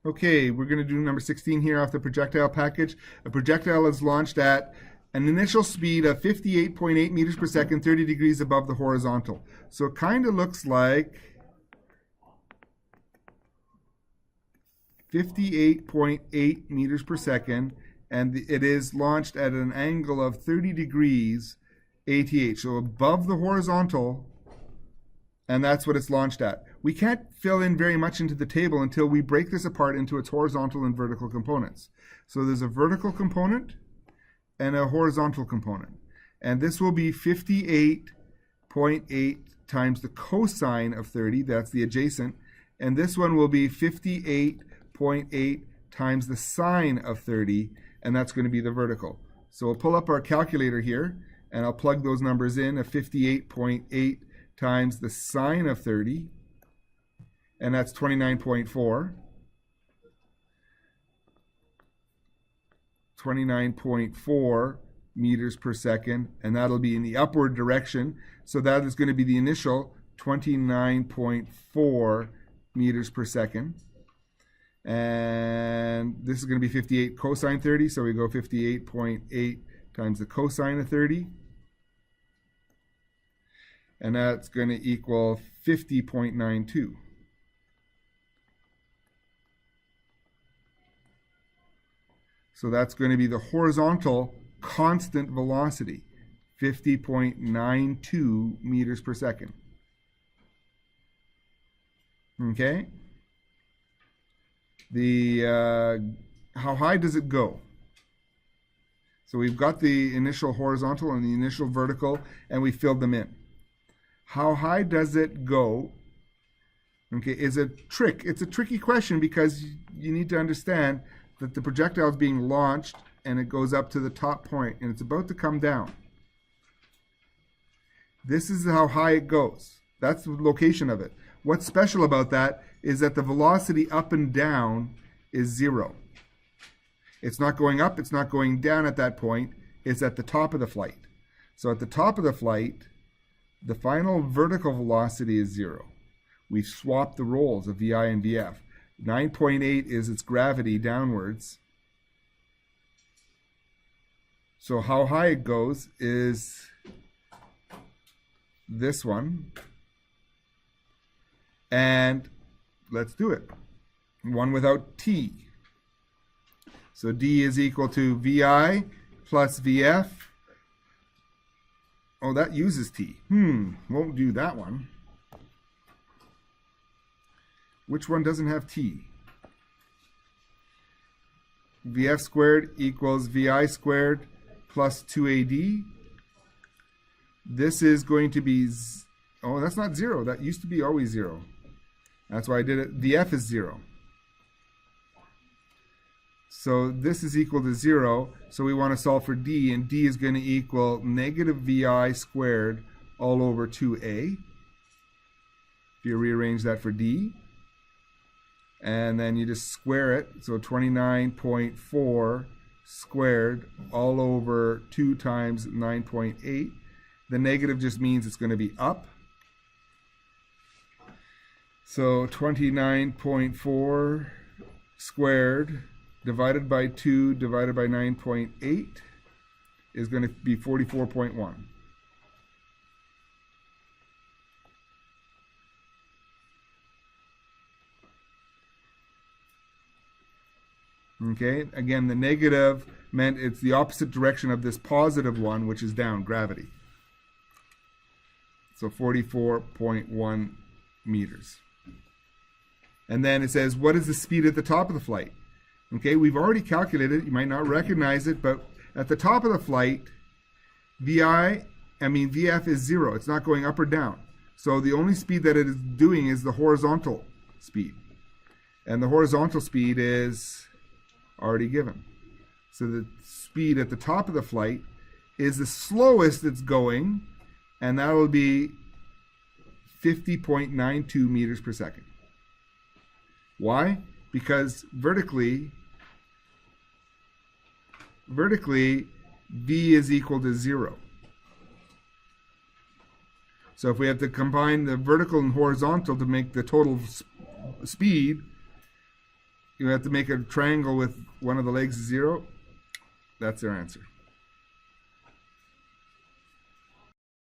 Okay, we're going to do number 16 here off the projectile package. A projectile is launched at an initial speed of 58.8 meters per second, 30 degrees above the horizontal. So it kind of looks like 58.8 meters per second, and it is launched at an angle of 30 degrees ATH, so above the horizontal, and that's what it's launched at. We can't fill in very much into the table until we break this apart into its horizontal and vertical components. So there's a vertical component and a horizontal component. And this will be 58.8 times the cosine of 30, that's the adjacent, and this one will be 58.8 times the sine of 30, and that's going to be the vertical. So we'll pull up our calculator here, and I'll plug those numbers in, of 58.8 times the sine of 30, and that's 29.4. 29.4 meters per second, and that'll be in the upward direction. So that is going to be the initial 29.4 meters per second. And this is going to be 58 cosine 30, so we go 58.8 times the cosine of 30. And that's going to equal 50.92. So that's going to be the horizontal constant velocity, 50.92 meters per second. Okay? How high does it go? So we've got the initial horizontal and the initial vertical, and we filled them in. How high does it go? Okay, is a trick. It's a tricky question because you need to understand that the projectile is being launched and it goes up to the top point and it's about to come down. This is how high it goes. That's the location of it. What's special about that is that the velocity up and down is zero. It's not going up, it's not going down at that point. It's at the top of the flight. So at the top of the flight, the final vertical velocity is zero. We've swapped the roles of VI and VF. 9.8 is its gravity downwards. So how high it goes is this one. And let's do it. One without T. So D is equal to VI plus VF. Oh, that uses T. Won't do that one. Which one doesn't have T? VF squared equals VI squared plus 2AD. This is going to be, oh, that's not zero. That used to be always zero. That's why I did it. VF is zero. So this is equal to zero. So we want to solve for D, and D is going to equal negative VI squared all over 2A. If you rearrange that for D. And then you just square it, so 29.4 squared all over 2 times 9.8. The negative just means it's going to be up. So 29.4 squared divided by 2 divided by 9.8 is going to be 44.1. Okay, again, the negative meant it's the opposite direction of this positive one, which is down, gravity. So 44.1 meters. And then it says, what is the speed at the top of the flight? Okay, we've already calculated it. You might not recognize it, but at the top of the flight, VF is zero. It's not going up or down. So the only speed that it is doing is the horizontal speed. And the horizontal speed is already given. So the speed at the top of the flight is the slowest it's going, and that will be 50.92 meters per second. Why? Because vertically, V is equal to zero. So if we have to combine the vertical and horizontal to make the total speed, You have to make a triangle with one of the legs 0. That's their answer.